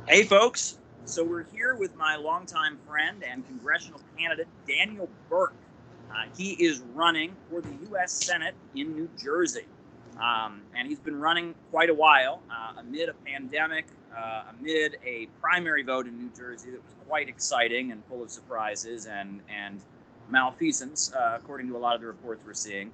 Hey, folks. So we're here with my longtime friend and congressional candidate, Daniel Burke. He is running for the U.S. Senate in New Jersey. And he's been running quite a while amid a pandemic, amid a primary vote in New Jersey that was quite exciting and full of surprises and malfeasance, according to a lot of the reports we're seeing.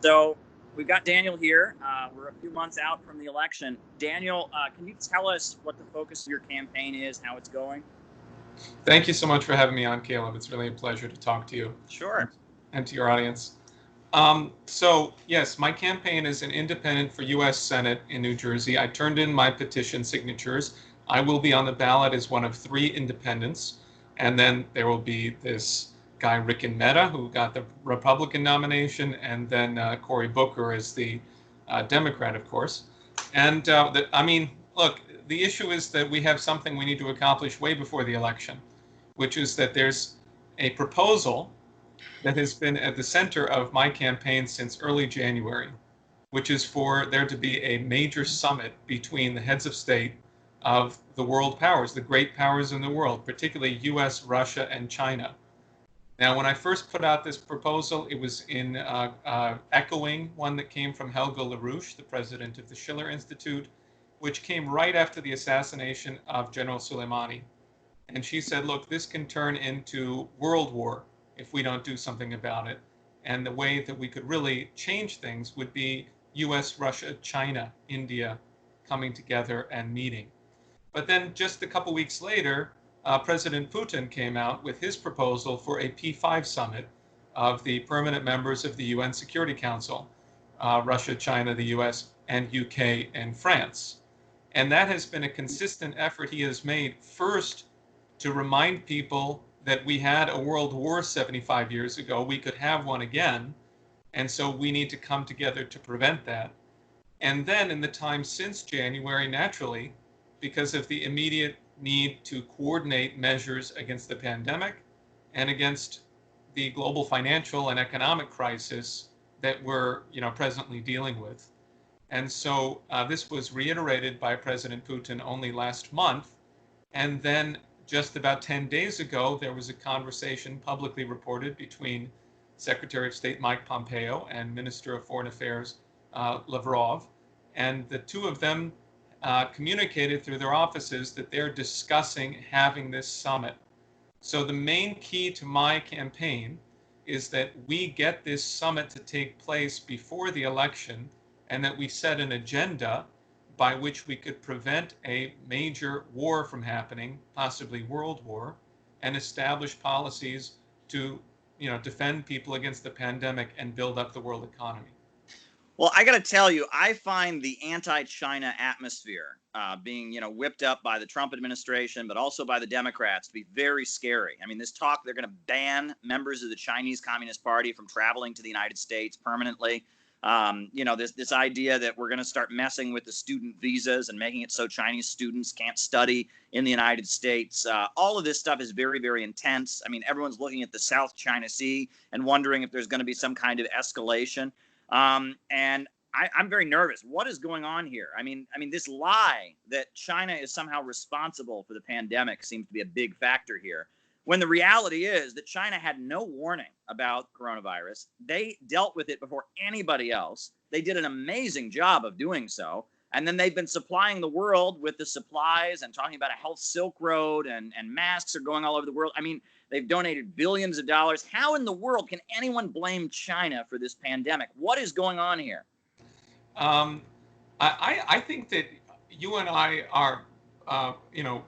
So we've got Daniel here. We're a few months out from the election. Daniel, can you tell us what the focus of your campaign is, how it's going? Thank you so much for having me on, Caleb. It's really a pleasure to talk to you. Sure. And to your audience. So, yes, my campaign is an independent for U.S. Senate in New Jersey. I turned in my petition signatures. I will be on the ballot as one of 3 independents. And then there will be this guy, Rick Mehta, who got the Republican nomination, and then Cory Booker is the Democrat, of course. And look, the issue is that we have something we need to accomplish way before the election, which is that there's a proposal that has been at the center of my campaign since early January, which is for there to be a major summit between the heads of state of the world powers, the great powers in the world, particularly US, Russia, and China. Now, when I first put out this proposal, it was in echoing one that came from Helga LaRouche, the president of the Schiller Institute, which came right after the assassination of General Soleimani. And she said, look, this can turn into world war if we don't do something about it. And the way that we could really change things would be US, Russia, China, India coming together and meeting. But then just a couple weeks later, President Putin came out with his proposal for a P5 summit of the permanent members of the UN Security Council, Russia, China, the US, and UK and France. And that has been a consistent effort he has made, first to remind people that we had a world war 75 years ago, we could have one again, and so we need to come together to prevent that. And then in the time since January, naturally, because of the immediate need to coordinate measures against the pandemic and against the global financial and economic crisis that we're presently dealing with. And so this was reiterated by President Putin only last month. And then just about 10 days ago, there was a conversation publicly reported between Secretary of State Mike Pompeo and Minister of Foreign Affairs Lavrov. And the two of them communicated through their offices that they're discussing having this summit. So the main key to my campaign is that we get this summit to take place before the election, and that we set an agenda by which we could prevent a major war from happening, possibly world war, and establish policies to defend people against the pandemic and build up the world economy. Well, I got to tell you, I find the anti-China atmosphere being, whipped up by the Trump administration, but also by the Democrats, to be very scary. I mean, this talk, they're going to ban members of the Chinese Communist Party from traveling to the United States permanently. This idea that we're going to start messing with the student visas and making it so Chinese students can't study in the United States. All of this stuff is very, very intense. I mean, everyone's looking at the South China Sea and wondering if there's going to be some kind of escalation. And I'm very nervous. What is going on here? I mean, this lie that China is somehow responsible for the pandemic seems to be a big factor here, when the reality is that China had no warning about coronavirus. They dealt with it before anybody else. They did an amazing job of doing so. And then they've been supplying the world with the supplies and talking about a health Silk Road, and masks are going all over the world. I mean, they've donated billions of dollars. How in the world can anyone blame China for this pandemic? What is going on here? I think that you and I are,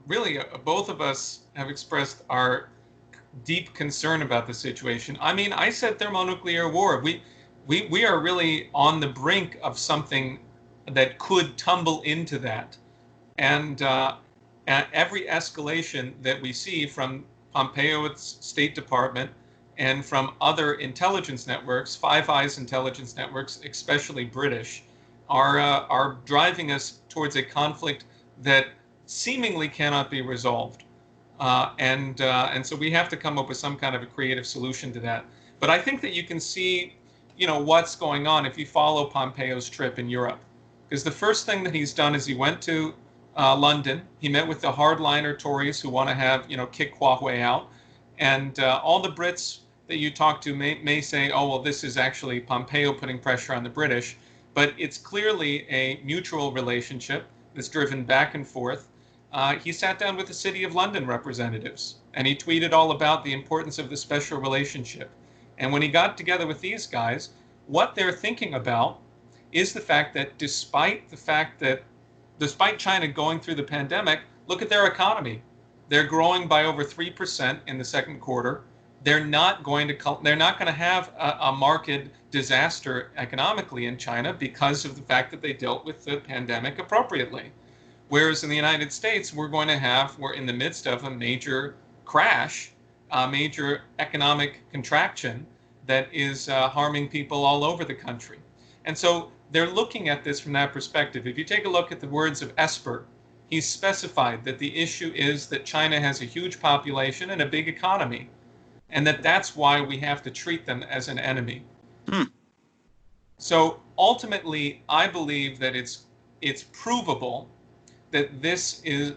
really both of us have expressed our deep concern about the situation. I mean, I said thermonuclear war. We are really on the brink of something that could tumble into that. And every escalation that we see from Pompeo's State Department and from other intelligence networks, Five Eyes intelligence networks, especially British, are driving us towards a conflict that seemingly cannot be resolved. And so we have to come up with some kind of a creative solution to that. But I think that you can see, what's going on if you follow Pompeo's trip in Europe. Because the first thing that he's done is he went to London. He met with the hardliner Tories who want to have, kick Huawei out. And all the Brits that you talk to may say, oh, well, this is actually Pompeo putting pressure on the British. But it's clearly a mutual relationship that's driven back and forth. He sat down with the City of London representatives, and he tweeted all about the importance of the special relationship. And when he got together with these guys, what they're thinking about is the fact that despite China going through the pandemic, look at their economy. They're growing by over 3% in the second quarter. They're not going to have a marked disaster economically in China because of the fact that they dealt with the pandemic appropriately. Whereas in the United States, we're in the midst of a major crash, a major economic contraction that is harming people all over the country. And so they're looking at this from that perspective. If you take a look at the words of Esper, he's specified that the issue is that China has a huge population and a big economy, and that's why we have to treat them as an enemy. So ultimately, I believe that it's provable that this is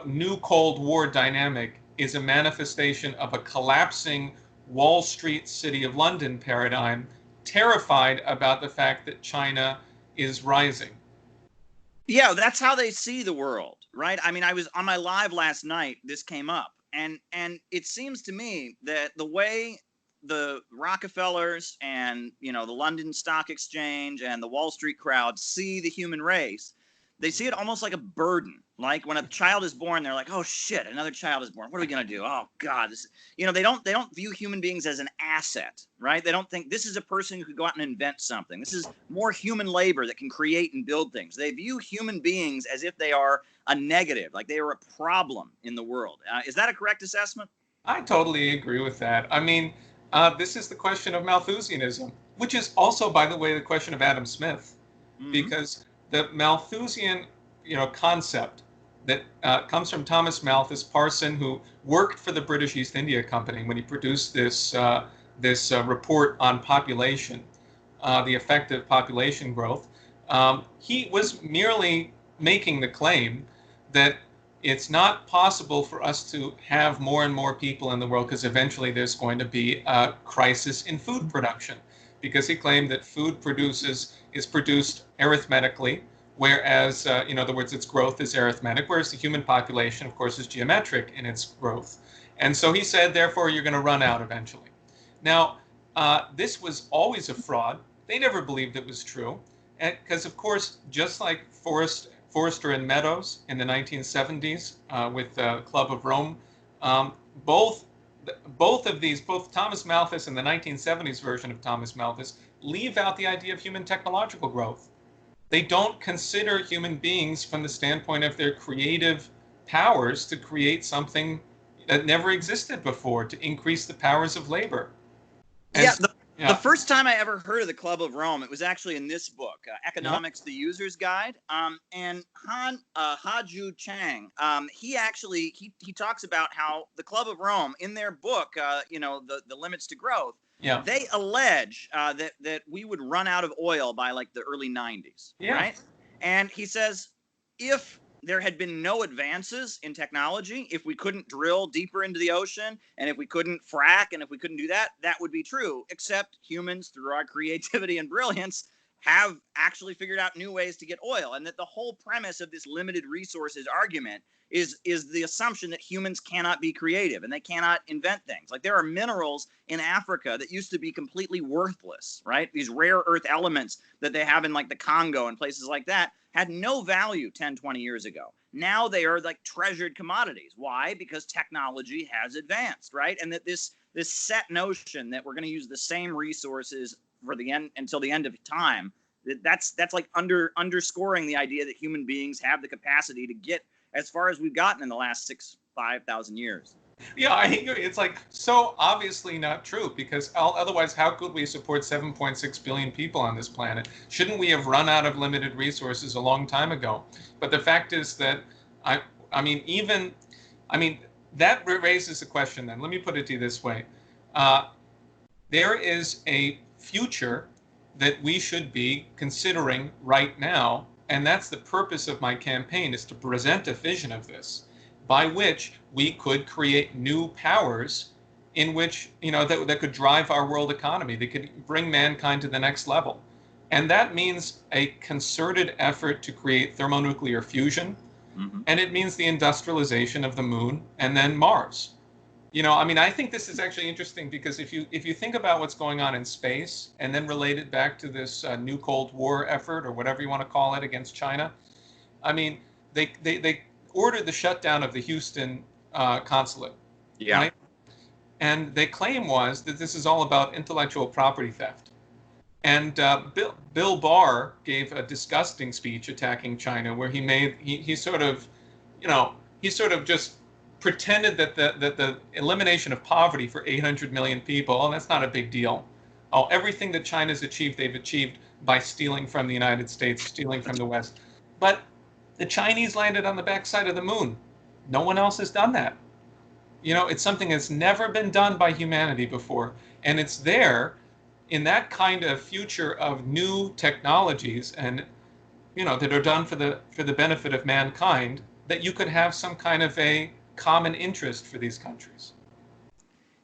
new Cold War dynamic is a manifestation of a collapsing Wall Street, City of London paradigm, terrified about the fact that China is rising. Yeah, that's how they see the world, right? I mean, I was on my live last night, this came up, and it seems to me that the way the Rockefellers and, the London Stock Exchange and the Wall Street crowd see the human race, they see it almost like a burden. Like when a child is born, they're like, oh shit, another child is born. What are we going to do? Oh God, they don't view human beings as an asset, right? They don't think this is a person who could go out and invent something. This is more human labor that can create and build things. They view human beings as if they are a negative, like they are a problem in the world. Is that a correct assessment? I totally agree with that. I mean, this is the question of Malthusianism, which is also, by the way, the question of Adam Smith, because the Malthusian, concept that comes from Thomas Malthus Parson, who worked for the British East India Company when he produced this report on population, the effect of population growth. He was merely making the claim that it's not possible for us to have more and more people in the world because eventually there's going to be a crisis in food production, because he claimed that food is produced arithmetically, whereas, in other words, its growth is arithmetic, whereas the human population, of course, is geometric in its growth. And so he said, therefore, you're going to run out eventually. Now, this was always a fraud. They never believed it was true, because, of course, just like Forrester and Meadows in the 1970s with the Club of Rome, both Thomas Malthus and the 1970s version of Thomas Malthus leave out the idea of human technological growth. They don't consider human beings from the standpoint of their creative powers to create something that never existed before, to increase the powers of labor. The first time I ever heard of the Club of Rome, it was actually in this book, Economics, the User's Guide. And Ha-Ju Chang, he talks about how the Club of Rome, in their book, the Limits to Growth, they allege that we would run out of oil by like the early 90s, right? And he says, if there had been no advances in technology, if we couldn't drill deeper into the ocean, and if we couldn't frack, and if we couldn't do that, that would be true. Except humans, through our creativity and brilliance, have actually figured out new ways to get oil. And that the whole premise of this limited resources argument is the assumption that humans cannot be creative and they cannot invent things. Like there are minerals in Africa that used to be completely worthless, right? These rare earth elements that they have in like the Congo and places like that had no value 10, 20 years ago. Now they are like treasured commodities. Why? Because technology has advanced, right? And that this set notion that we're going to use the same resources for the end until the end of time, that's like underscoring the idea that human beings have the capacity to get as far as we've gotten in the last 5,000 years. Yeah, I agree. It's like so obviously not true, because otherwise how could we support 7.6 billion people on this planet? Shouldn't we have run out of limited resources a long time ago? But the fact is that, that raises a question then. Let me put it to you this way. There is a future that we should be considering right now And that's the purpose of my campaign, is to present a vision of this by which we could create new powers in which, that could drive our world economy, that could bring mankind to the next level. And that means a concerted effort to create thermonuclear fusion, Mm-hmm. and it means the industrialization of the moon and then Mars. I think this is actually interesting because if you think about what's going on in space and then relate it back to this new Cold War effort or whatever you want to call it against China, I mean, they ordered the shutdown of the Houston consulate, Yeah. right? And their claim was that this is all about intellectual property theft. And Bill Barr gave a disgusting speech attacking China, where he sort of, he sort of just pretended that the elimination of poverty for 800 million people, oh, that's not a big deal. Oh, everything that China's achieved, they've achieved by stealing from the United States, stealing from the West. But the Chinese landed on the backside of the moon. No one else has done that. It's something that's never been done by humanity before. And it's there in that kind of future of new technologies and, that are done for the benefit of mankind, that you could have some kind of a common interest for these countries.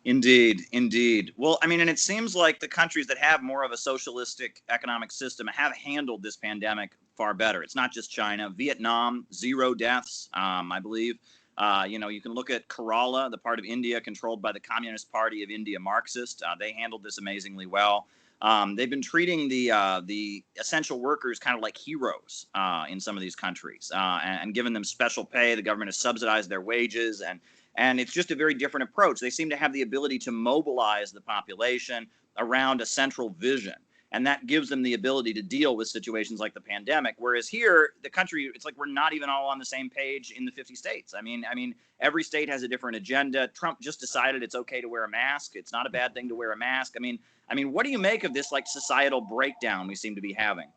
Indeed, indeed. Well, I mean, and it seems like the countries that have more of a socialistic economic system have handled this pandemic far better. It's not just China. Vietnam, 0 deaths, I believe. You can look at Kerala, the part of India controlled by the Communist Party of India, Marxist. They handled this amazingly well. They've been treating the essential workers kind of like heroes in some of these countries, and given them special pay. The government has subsidized their wages, and it's just a very different approach. They seem to have the ability to mobilize the population around a central vision. And that gives them the ability to deal with situations like the pandemic. Whereas here, the country, it's like we're not even all on the same page in the 50 states. I mean, every state has a different agenda. Trump just decided it's okay to wear a mask. It's not a bad thing to wear a mask. I mean, what do you make of this like societal breakdown we seem to be having?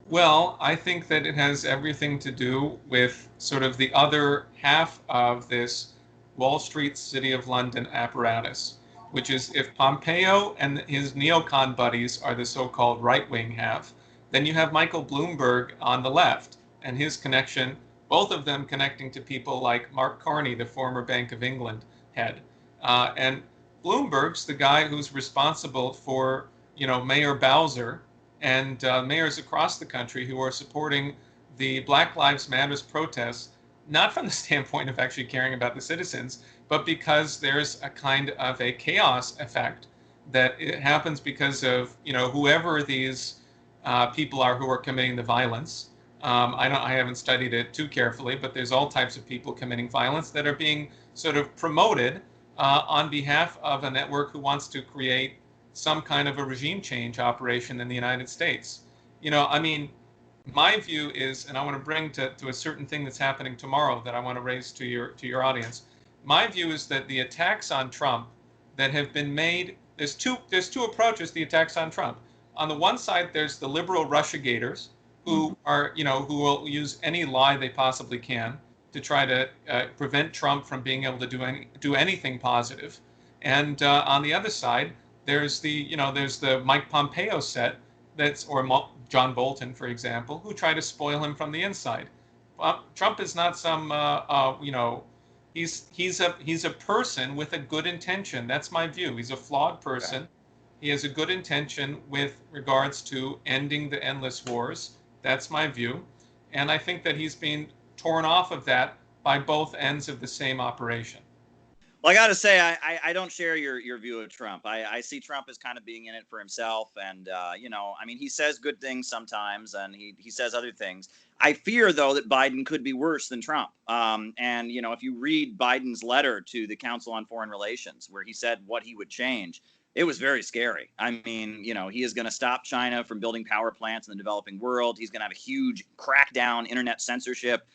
Well, I think that it has everything to do with sort of the other half of this Wall Street, City of London apparatus, which is, if Pompeo and his neocon buddies are the so-called right-wing half, then you have Michael Bloomberg on the left and his connection, both of them connecting to people like Mark Carney, the former Bank of England head. And Bloomberg's the guy who's responsible for, Mayor Bowser and mayors across the country who are supporting the Black Lives Matter protests, not from the standpoint of actually caring about the citizens, but because there's a kind of a chaos effect that it happens because of, whoever these people are who are committing the violence. I haven't studied it too carefully, but there's all types of people committing violence that are being sort of promoted on behalf of a network who wants to create some kind of a regime change operation in the United States. My view is, and I want to bring to a certain thing that's happening tomorrow that I want to raise to your audience. My view is that the attacks on Trump that have been made, there's two approaches to the attacks on Trump. On the one side, there's the liberal Russiagators who are, who will use any lie they possibly can to try to prevent Trump from being able to do anything positive. And on the other side, there's the Mike Pompeo set or John Bolton, for example, who try to spoil him from the inside. Trump is not some, he's a person with a good intention. That's my view. He's a flawed person. Okay. He has a good intention with regards to ending the endless wars. That's my view. And I think that he's being torn off of that by both ends of the same operation. Well, I got to say, I don't share your view of Trump. I see Trump as kind of being in it for himself. And, he says good things sometimes and he says other things. I fear, though, that Biden could be worse than Trump. If you read Biden's letter to the Council on Foreign Relations, where he said what he would change, it was very scary. He is going to stop China from building power plants in the developing world. He's going to have a huge crackdown, internet censorship.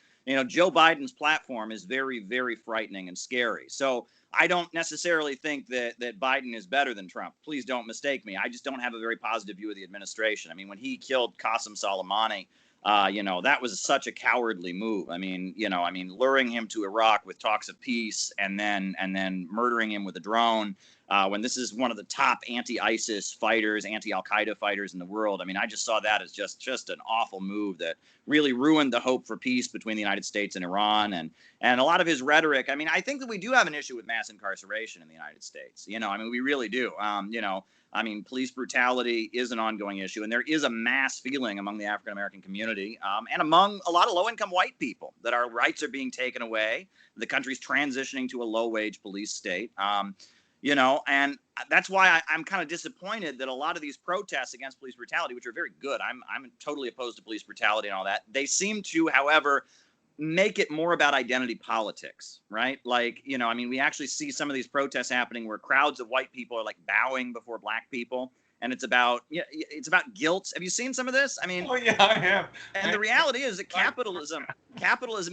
Joe Biden's platform is very, very frightening and scary. So I don't necessarily think that Biden is better than Trump. Please don't mistake me. I just don't have a very positive view of the administration. When he killed Qasem Soleimani, that was such a cowardly move. Luring him to Iraq with talks of peace and then murdering him with a drone. when this is one of the top anti-ISIS fighters, anti-Al-Qaeda fighters in the world. I mean, I just saw that as just an awful move that really ruined the hope for peace between the United States and Iran. And a lot of his rhetoric, I mean, I think that we do have an issue with mass incarceration in the United States. I mean, we really do. I mean, police brutality is an ongoing issue, and there is a mass feeling among the African-American community and among a lot of low-income white people that our rights are being taken away. The country's transitioning to a low-wage police state. And that's why I'm kind of disappointed that a lot of these protests against police brutality, which are very good, I'm totally opposed to police brutality and all that. They seem to, however, make it more about identity politics, right? Like, I mean, we actually see some of these protests happening where crowds of white people are like bowing before black people. And it's about guilt. Have you seen some of this? I mean, oh yeah, I have. And the reality is that capitalism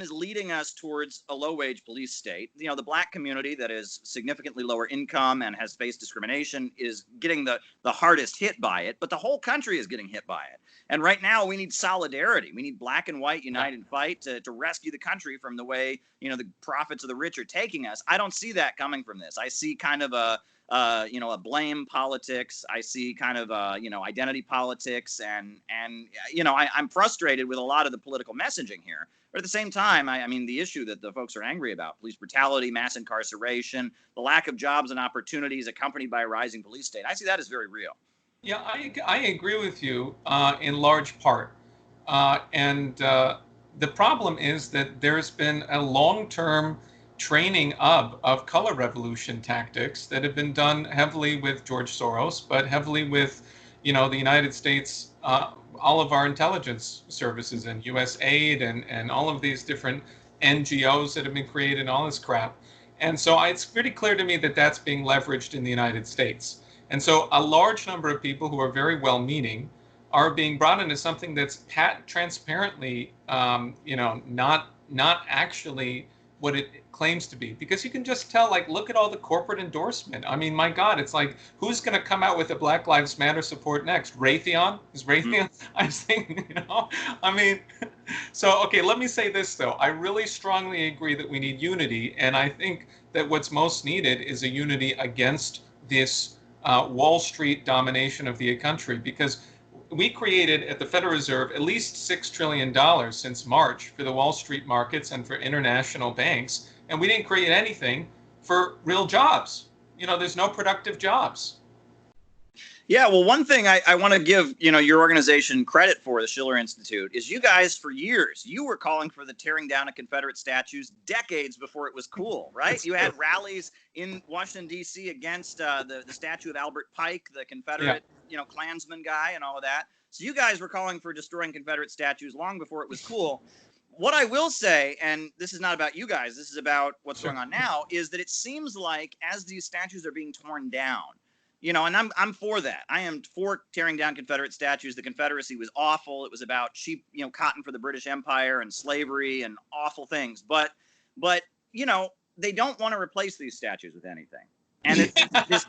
is leading us towards a low-wage police state. The black community that is significantly lower income and has faced discrimination is getting the hardest hit by it, but the whole country is getting hit by it. And right now we need solidarity. We need black and white united fight to rescue the country from the way, the profits of the rich are taking us. I don't see that coming from this. I see kind of a blame politics. I see kind of identity politics, and I'm frustrated with a lot of the political messaging here. But at the same time, I mean, the issue that the folks are angry about, police brutality, mass incarceration, the lack of jobs and opportunities accompanied by a rising police state, I see that as very real. Yeah, I agree with you in large part. And the problem is that there's been a long-term training up of color revolution tactics that have been done heavily with George Soros, but heavily with, the United States, all of our intelligence services and US aid and all of these different NGOs that have been created and all this crap. And so it's pretty clear to me that that's being leveraged in the United States. And so a large number of people who are very well-meaning are being brought into something that's transparently, not actually what it claims to be, because you can just tell, like, look at all the corporate endorsement. I mean, my God, it's like, who's going to come out with a Black Lives Matter support next? Raytheon? Is Raytheon? I'm saying, I mean, so, okay, let me say this, though. I really strongly agree that we need unity, and I think that what's most needed is a unity against this Wall Street domination of the country, because we created at the Federal Reserve at least $6 trillion since March for the Wall Street markets and for international banks, and we didn't create anything for real jobs. There's no productive jobs. Yeah, well, one thing I want to give, your organization credit for, the Schiller Institute, is you guys for years, you were calling for the tearing down of Confederate statues decades before it was cool, right? You had rallies in Washington, D.C. against the statue of Albert Pike, the Confederate, Klansman guy and all of that. So you guys were calling for destroying Confederate statues long before it was cool. What I will say, and this is not about you guys, this is about what's going on now, is that it seems like as these statues are being torn down, and I'm for that. I am for tearing down Confederate statues. The Confederacy was awful. It was about cheap, cotton for the British Empire and slavery and awful things. But they don't want to replace these statues with anything. And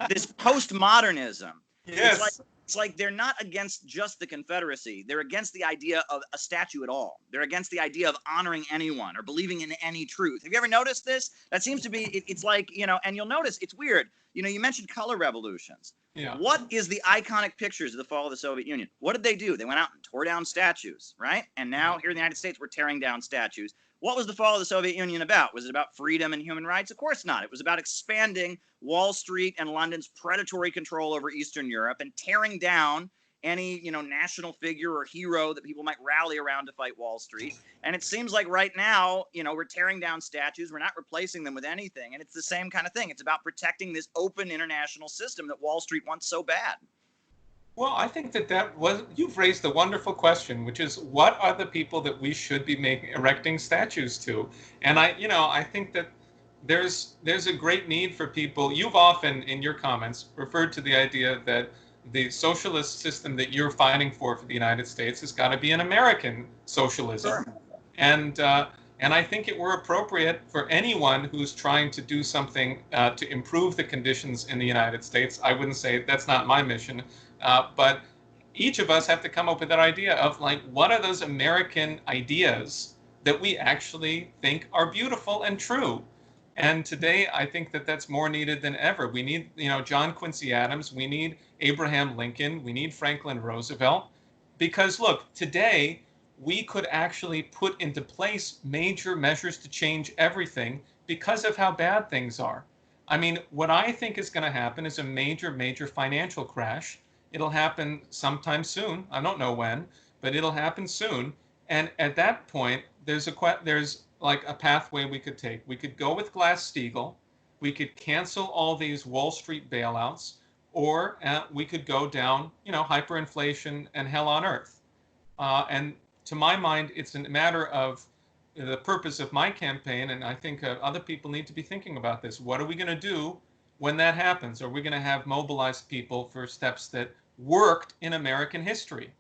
this postmodernism. Yes. It's like they're not against just the Confederacy. They're against the idea of a statue at all. They're against the idea of honoring anyone or believing in any truth. Have you ever noticed this? That seems to be, it's like, and you'll notice it's weird. You mentioned color revolutions. Yeah. What is the iconic pictures of the fall of the Soviet Union? What did they do? They went out and tore down statues, right? And now here in the United States, we're tearing down statues. What was the fall of the Soviet Union about? Was it about freedom and human rights? Of course not. It was about expanding Wall Street and London's predatory control over Eastern Europe and tearing down any, national figure or hero that people might rally around to fight Wall Street. And it seems like right now, we're tearing down statues. We're not replacing them with anything. And it's the same kind of thing. It's about protecting this open international system that Wall Street wants so bad. Well, I think you've raised a wonderful question, which is, what are the people that we should be erecting statues to? And I think that there's a great need for people. You've often, in your comments, referred to the idea that the socialist system that you're fighting for the United States has got to be an American socialism. Sure. And I think it were appropriate for anyone who's trying to do something to improve the conditions in the United States. I wouldn't say that's not my mission. But each of us have to come up with that idea of, like, what are those American ideas that we actually think are beautiful and true? And today, I think that that's more needed than ever. We need, John Quincy Adams. We need Abraham Lincoln. We need Franklin Roosevelt. Because look, today, we could actually put into place major measures to change everything because of how bad things are. I mean, what I think is going to happen is a major, major financial crash. It'll happen sometime soon. I don't know when, but it'll happen soon. And at that point, there's like a pathway we could take. We could go with Glass-Steagall. We could cancel all these Wall Street bailouts, or we could go down, hyperinflation and hell on earth. And to my mind, it's a matter of the purpose of my campaign, and I think other people need to be thinking about this. What are we going to do when that happens? Are we going to have mobilized people for steps that worked in American history?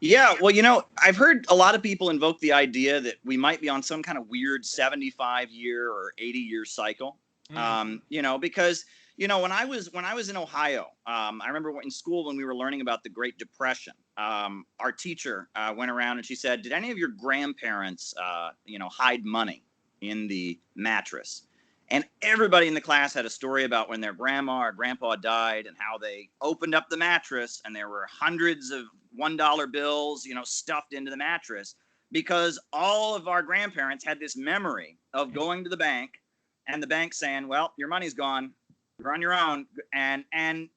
Yeah, well, I've heard a lot of people invoke the idea that we might be on some kind of weird 75-year or 80-year cycle. Because when I was in Ohio, I remember in school when we were learning about the Great Depression, our teacher went around and she said, "Did any of your grandparents, hide money in the mattress?" And everybody in the class had a story about when their grandma or grandpa died and how they opened up the mattress and there were hundreds of $1 bills, stuffed into the mattress, because all of our grandparents had this memory of going to the bank and the bank saying, "Well, your money's gone. You're on your own." And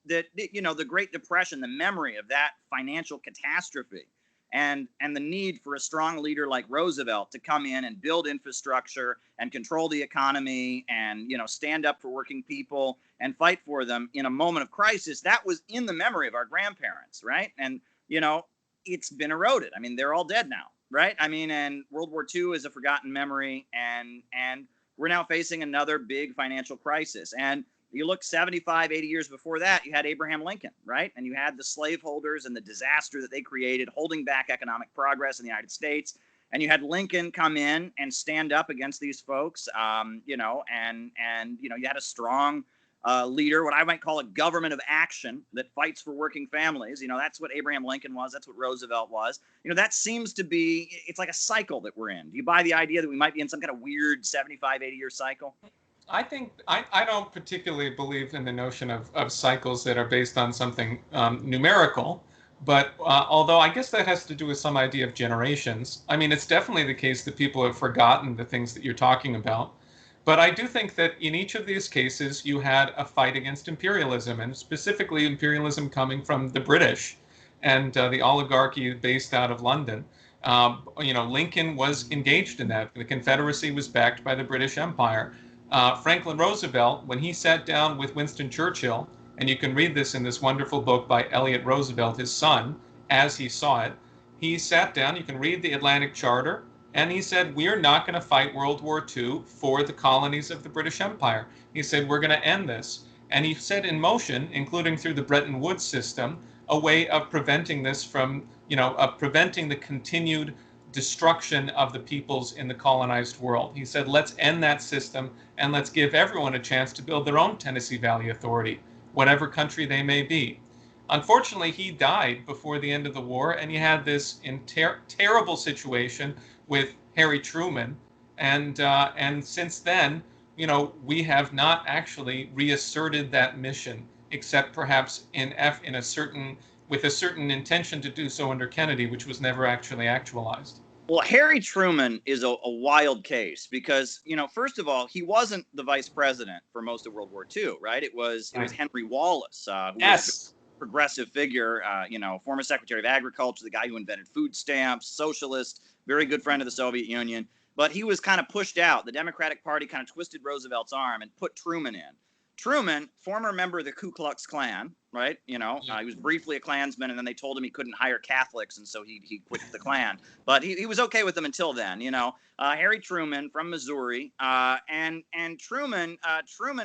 that, the Great Depression, the memory of that financial catastrophe, and the need for a strong leader like Roosevelt to come in and build infrastructure and control the economy and, stand up for working people and fight for them in a moment of crisis, that was in the memory of our grandparents, right? And, it's been eroded. I mean, they're all dead now, right? I mean, and World War II is a forgotten memory, and we're now facing another big financial crisis. And you look 75, 80 years before that, you had Abraham Lincoln, right? And you had the slaveholders and the disaster that they created holding back economic progress in the United States. And you had Lincoln come in and stand up against these folks, you had a strong leader, what I might call a government of action that fights for working families. That's what Abraham Lincoln was. That's what Roosevelt was. That seems to be, it's like a cycle that we're in. Do you buy the idea that we might be in some kind of weird 75, 80-year cycle? I think I don't particularly believe in the notion of cycles that are based on something numerical, but although I guess that has to do with some idea of generations. I mean, it's definitely the case that people have forgotten the things that you're talking about. But I do think that in each of these cases, you had a fight against imperialism, and specifically imperialism coming from the British and the oligarchy based out of London. Lincoln was engaged in that. The Confederacy was backed by the British Empire. Franklin Roosevelt, when he sat down with Winston Churchill, and you can read this in this wonderful book by Elliot Roosevelt, his son, As He Saw It, he sat down, you can read the Atlantic Charter, and he said, we're not going to fight World War II for the colonies of the British Empire. He said, we're going to end this. And he set in motion, including through the Bretton Woods system, a way of preventing this from, of preventing the continued destruction of the peoples in the colonized world. He said, let's end that system and let's give everyone a chance to build their own Tennessee Valley Authority, whatever country they may be. Unfortunately, he died before the end of the war, and you had this terrible situation with Harry Truman, and since then, we have not actually reasserted that mission, except perhaps with a certain intention to do so under Kennedy, which was never actually actualized. Well, Harry Truman is a wild case because, first of all, he wasn't the vice president for most of World War II, right? It was Henry Wallace, who was a progressive figure, former Secretary of Agriculture, the guy who invented food stamps, socialist, very good friend of the Soviet Union. But he was kind of pushed out. The Democratic Party kind of twisted Roosevelt's arm and put Truman in. Truman, former member of the Ku Klux Klan, right? He was briefly a Klansman, and then they told him he couldn't hire Catholics, and so he quit the Klan. But he was okay with them until then, Harry Truman from Missouri, and Truman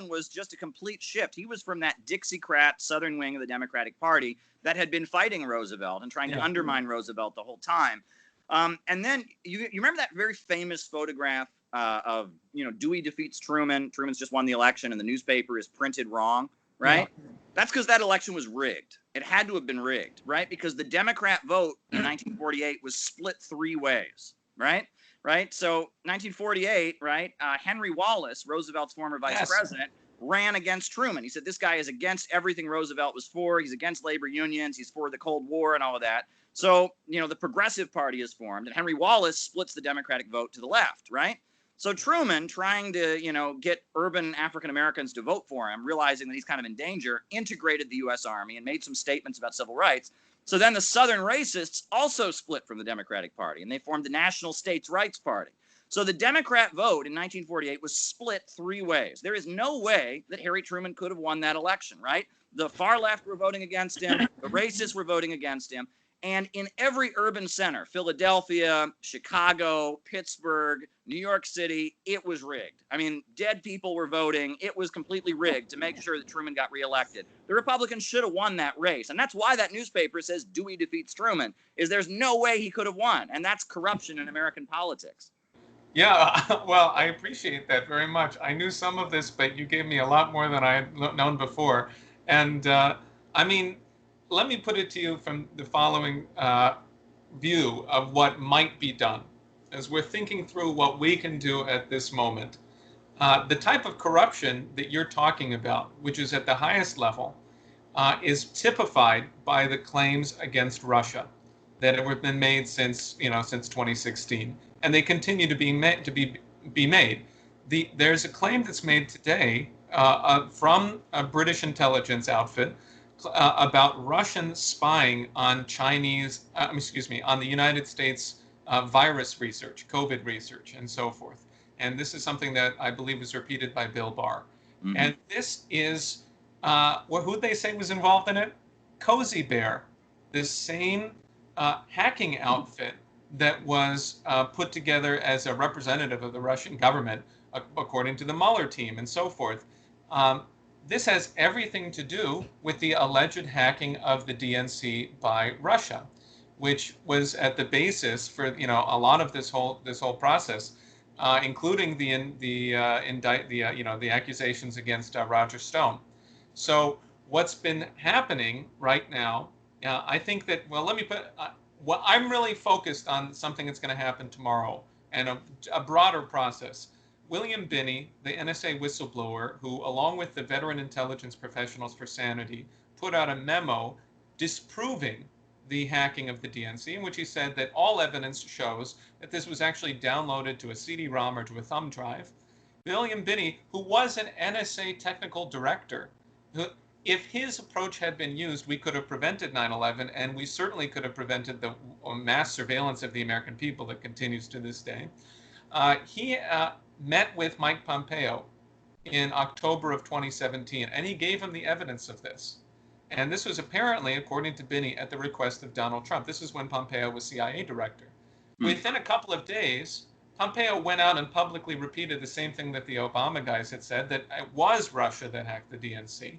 was just a complete shift. He was from that Dixiecrat southern wing of the Democratic Party that had been fighting Roosevelt and trying to undermine Roosevelt the whole time. And then you remember that very famous photograph of, Dewey defeats Truman. Truman's just won the election and the newspaper is printed wrong, right? Yeah. That's because that election was rigged. It had to have been rigged, right? Because the Democrat vote in 1948 was split three ways, right? Right. So 1948, right? Henry Wallace, Roosevelt's former vice Yes. president, ran against Truman. He said, this guy is against everything Roosevelt was for. He's against labor unions. He's for the Cold War and all of that. So, the Progressive Party is formed, and Henry Wallace splits the Democratic vote to the left, right? So Truman, trying to, get urban African Americans to vote for him, realizing that he's kind of in danger, integrated the U.S. Army and made some statements about civil rights. So then the Southern racists also split from the Democratic Party, and they formed the National States Rights Party. So the Democrat vote in 1948 was split three ways. There is no way that Harry Truman could have won that election, right? The far left were voting against him. The racists were voting against him. And in every urban center, Philadelphia, Chicago, Pittsburgh, New York City, it was rigged. I mean, dead people were voting. It was completely rigged to make sure that Truman got reelected. The Republicans should have won that race. And that's why that newspaper says Dewey defeats Truman, is there's no way he could have won. And that's corruption in American politics. Yeah, well, I appreciate that very much. I knew some of this, but you gave me a lot more than I had known before. And I mean, let me put it to you from the following view of what might be done as we're thinking through what we can do at this moment. The type of corruption that you're talking about, which is at the highest level, is typified by the claims against Russia that have been made since 2016, and they continue to be made. There's a claim that's made today from a British intelligence outfit about Russian spying on on the United States virus research, COVID research, and so forth. And this is something that I believe was repeated by Bill Barr. Mm-hmm. And this is, who they say was involved in it? Cozy Bear, this same hacking outfit that was put together as a representative of the Russian government, according to the Mueller team and so forth. This has everything to do with the alleged hacking of the DNC by Russia, which was at the basis for a lot of this whole process, including the accusations against Roger Stone. So what's been happening right now? I think that let me put. Well, I'm really focused on something that's going to happen tomorrow and a broader process. William Binney, the NSA whistleblower, who, along with the Veteran Intelligence Professionals for Sanity, put out a memo disproving the hacking of the DNC, in which he said that all evidence shows that this was actually downloaded to a CD-ROM or to a thumb drive. William Binney, who was an NSA technical director, if his approach had been used, we could have prevented 9/11, and we certainly could have prevented the mass surveillance of the American people that continues to this day. He met with Mike Pompeo in October of 2017, and he gave him the evidence of this. And this was apparently, according to Binney, at the request of Donald Trump. This is when Pompeo was CIA director. Within a couple of days, Pompeo went out and publicly repeated the same thing that the Obama guys had said, that it was Russia that hacked the DNC.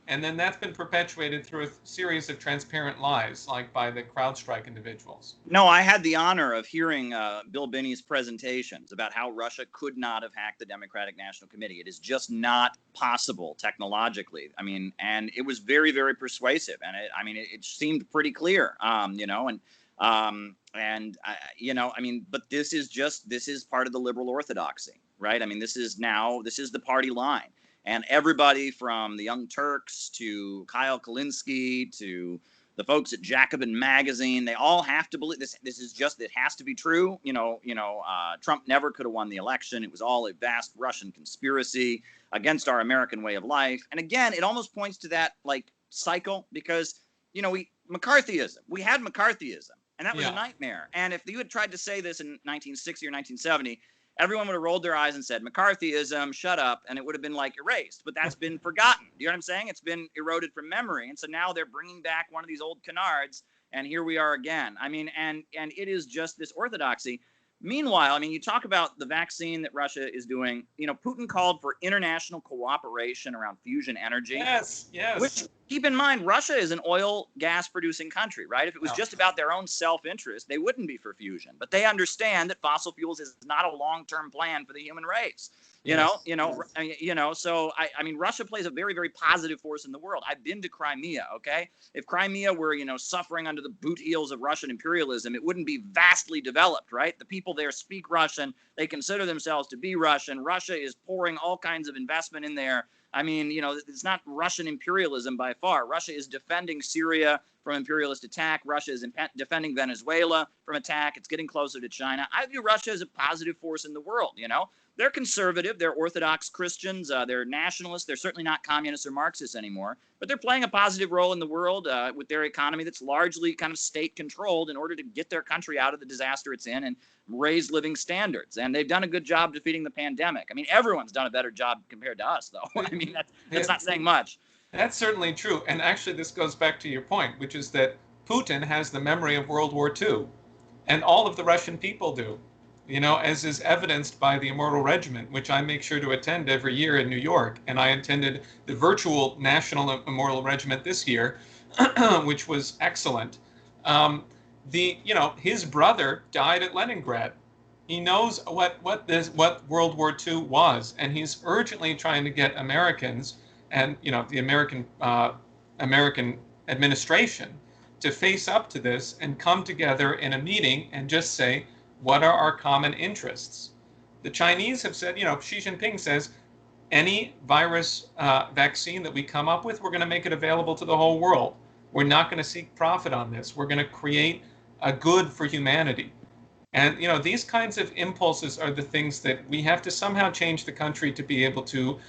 And then that's been perpetuated through a series of transparent lies, like by the CrowdStrike individuals. No, I had the honor of hearing Bill Binney's presentations about how Russia could not have hacked the Democratic National Committee. It is just not possible technologically. I mean, and it was very, very persuasive, and it seemed pretty clear, but this is part of the liberal orthodoxy, right? I mean, this is the party line. And everybody from the Young Turks to Kyle Kalinske to the folks at Jacobin Magazine, they all have to believe this. It has to be true. Trump never could have won the election. It was all a vast Russian conspiracy against our American way of life. And again, it almost points to that cycle because, McCarthyism, we had McCarthyism, and that was a nightmare. And if you had tried to say this in 1960 or 1970, everyone would have rolled their eyes and said, McCarthyism, shut up, and it would have been erased. But that's been forgotten. Do you know what I'm saying? It's been eroded from memory. And so now they're bringing back one of these old canards, and here we are again. I mean, and it is just this orthodoxy. Meanwhile, you talk about the vaccine that Russia is doing. Putin called for international cooperation around fusion energy. Yes. Which keep in mind, Russia is an oil gas producing country, right? If it was just about their own self-interest, they wouldn't be for fusion. But they understand that fossil fuels is not a long-term plan for the human race. So I mean, Russia plays a very, very positive force in the world. I've been to Crimea, okay? If Crimea were, suffering under the boot heels of Russian imperialism, it wouldn't be vastly developed, right? The people there speak Russian. They consider themselves to be Russian. Russia is pouring all kinds of investment in there. I mean, it's not Russian imperialism by far. Russia is defending Syria from imperialist attack. Russia is defending Venezuela from attack. It's getting closer to China. I view Russia as a positive force in the world, They're conservative. They're Orthodox Christians. They're nationalists. They're certainly not communists or Marxists anymore. But they're playing a positive role in the world with their economy that's largely kind of state-controlled in order to get their country out of the disaster it's in and raise living standards. And they've done a good job defeating the pandemic. I mean, everyone's done a better job compared to us, though. I mean, that's not saying much. That's certainly true. And actually, this goes back to your point, which is that Putin has the memory of World War II. And all of the Russian people do. As is evidenced by the Immortal Regiment, which I make sure to attend every year in New York. And I attended the virtual National Immortal Regiment this year, which was excellent. His brother died at Leningrad. He knows what World War II was, and he's urgently trying to get Americans and the American administration to face up to this and come together in a meeting and just say, what are our common interests? The Chinese have said, Xi Jinping says, any virus vaccine that we come up with, we're going to make it available to the whole world. We're not going to seek profit on this. We're going to create a good for humanity. And, these kinds of impulses are the things that we have to somehow change the country to be able to,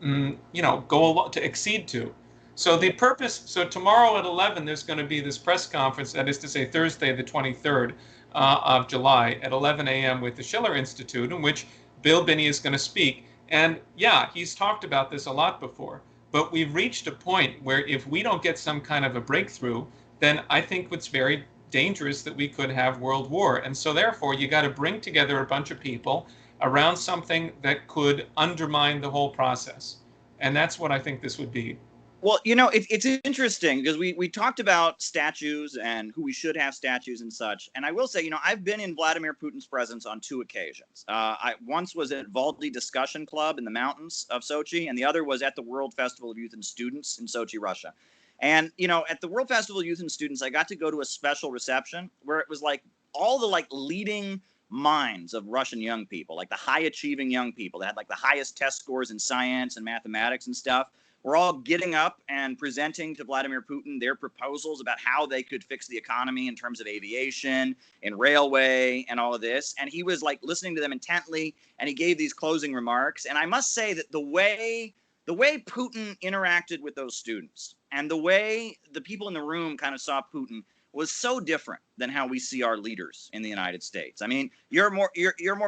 to accede to. So tomorrow at 11, there's going to be this press conference, that is to say Thursday, the 23rd, of July at 11 a.m. with the Schiller Institute, in which Bill Binney is going to speak. And yeah, he's talked about this a lot before, but we've reached a point where if we don't get some kind of a breakthrough, then I think it's very dangerous that we could have world war. And so therefore, you got to bring together a bunch of people around something that could undermine the whole process. And that's what I think this would be. Well, it's interesting because we talked about statues and who we should have statues and such. And I will say, I've been in Vladimir Putin's presence on 2 occasions. I once was at Valdy Discussion Club in the mountains of Sochi, and the other was at the World Festival of Youth and Students in Sochi, Russia. And, at the World Festival of Youth and Students, I got to go to a special reception where it was like all the leading minds of Russian young people, like the high achieving young people that had the highest test scores in science and mathematics and stuff. We're all getting up and presenting to Vladimir Putin their proposals about how they could fix the economy in terms of aviation and railway and all of this. And he was listening to them intently, and he gave these closing remarks. And I must say that the way Putin interacted with those students and the way the people in the room kind of saw Putin was so different than how we see our leaders in the United States. I mean, you're more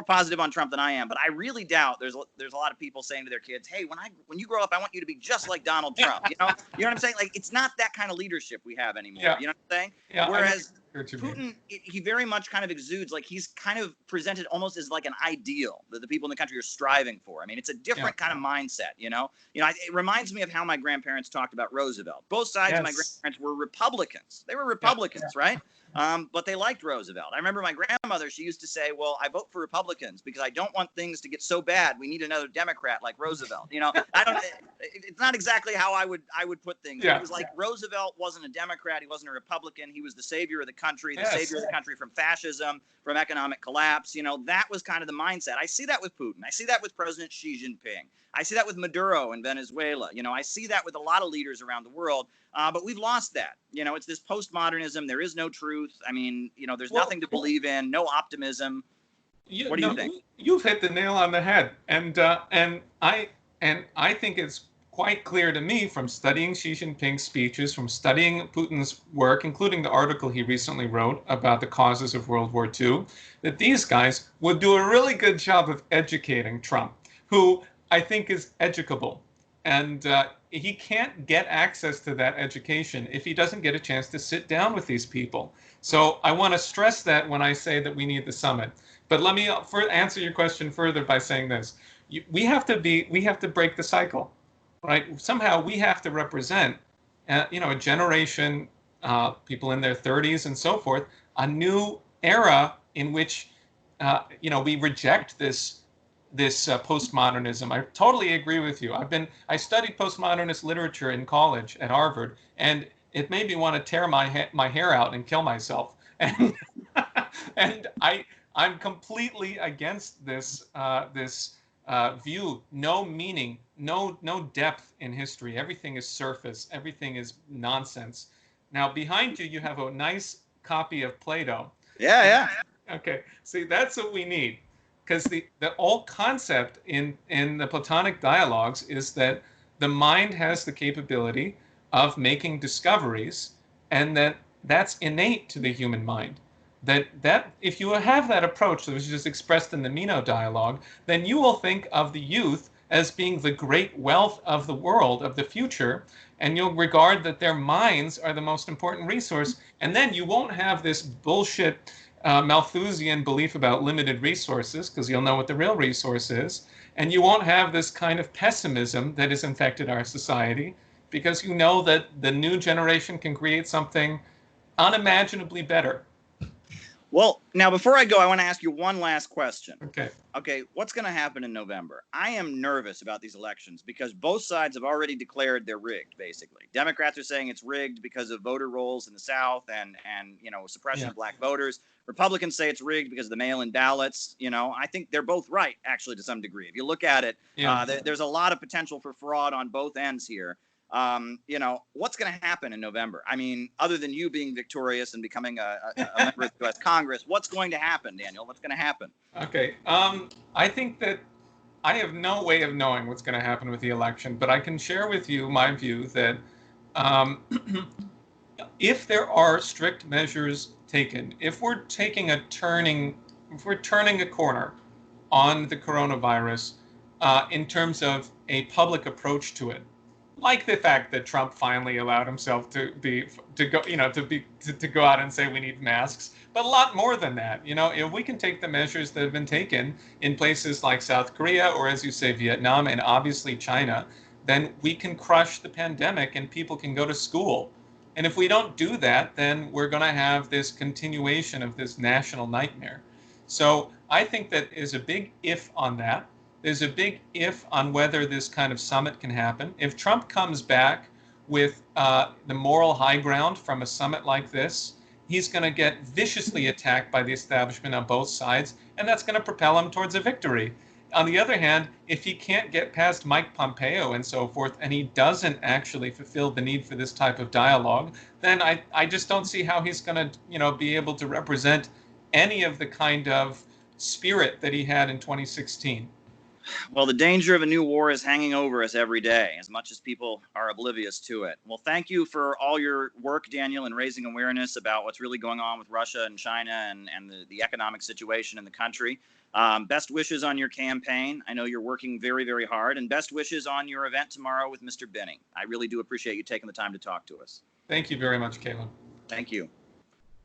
positive on Trump than I am, but I really doubt there's a lot of people saying to their kids, "Hey, when you grow up, I want you to be just like Donald Trump." You know what I'm saying? It's not that kind of leadership we have anymore. Yeah. You know what I'm saying? Yeah, whereas Putin, he very much kind of exudes he's kind of presented almost as an ideal that the people in the country are striving for. I mean, it's a different kind of mindset. It reminds me of how my grandparents talked about Roosevelt. Both sides of my grandparents were Republicans. They were Republicans, right? But they liked Roosevelt. I remember my grandmother, she used to say, well, I vote for Republicans because I don't want things to get so bad. We need another Democrat like Roosevelt. It's not exactly how I would put things. Yeah. It was Roosevelt wasn't a Democrat. He wasn't a Republican. He was the savior of the country, savior of the country from fascism, from economic collapse. That was kind of the mindset. I see that with Putin. I see that with President Xi Jinping. I see that with Maduro in Venezuela. I see that with a lot of leaders around the world. But we've lost that. It's this postmodernism. There is no truth. I mean, there's nothing to believe in, no optimism. What do you think? You've hit the nail on the head. And I think it's quite clear to me from studying Xi Jinping's speeches, from studying Putin's work, including the article he recently wrote about the causes of World War II, that these guys would do a really good job of educating Trump, who I think is educable. And he can't get access to that education if he doesn't get a chance to sit down with these people. So I want to stress that when I say that we need the summit. But let me answer your question further by saying this. We have to break the cycle, right? Somehow we have to represent a generation, people in their 30s and so forth, a new era in which, we reject this postmodernism. I totally agree with you. I studied postmodernist literature in college at Harvard, and it made me want to tear my hair out and kill myself. And and I'm completely against this view. No meaning, no depth in history. Everything is surface. Everything is nonsense. Now behind you, you have a nice copy of Plato. Yeah, And yeah. okay, see, that's what we need, because the whole concept in the Platonic dialogues is that the mind has the capability of making discoveries, and that's innate to the human mind. That if you have that approach that was just expressed in the Meno dialogue, then you will think of the youth as being the great wealth of the world, of the future, and you'll regard that their minds are the most important resource, and then you won't have this bullshit Malthusian belief about limited resources, because you'll know what the real resource is, and you won't have this kind of pessimism that has infected our society, because you know that the new generation can create something unimaginably better. Well, now before I go, I want to ask you one last question. Okay. Okay, what's going to happen in November? I am nervous about these elections because both sides have already declared they're rigged, basically. Democrats are saying it's rigged because of voter rolls in the South and suppression of black voters. Republicans say it's rigged because of the mail-in ballots. I think they're both right, actually, to some degree. If you look at it, there's a lot of potential for fraud on both ends here. What's going to happen in November? I mean, other than you being victorious and becoming a member of the U.S. Congress, what's going to happen, Daniel? What's going to happen? Okay. I think that I have no way of knowing what's going to happen with the election, but I can share with you my view that um, if there are strict measures taken, if we're turning a corner on the coronavirus in terms of a public approach to it, like the fact that Trump finally allowed himself to go out and say we need masks, but a lot more than that. If we can take the measures that have been taken in places like South Korea, or as you say, Vietnam, and obviously China, then we can crush the pandemic and people can go to school. And if we don't do that, then we're going to have this continuation of this national nightmare. So I think that is a big if on that. There's a big if on whether this kind of summit can happen. If Trump comes back with the moral high ground from a summit like this, he's going to get viciously attacked by the establishment on both sides, and that's going to propel him towards a victory. On the other hand, if he can't get past Mike Pompeo and so forth, and he doesn't actually fulfill the need for this type of dialogue, then I just don't see how he's going to be able to represent any of the kind of spirit that he had in 2016. Well, the danger of a new war is hanging over us every day, as much as people are oblivious to it. Well, thank you for all your work, Daniel, in raising awareness about what's really going on with Russia and China and the economic situation in the country. Best wishes on your campaign. I know you're working very, very hard, and best wishes on your event tomorrow with Mr. Binney. I really do appreciate you taking the time to talk to us. Thank you very much, Caleb. Thank you.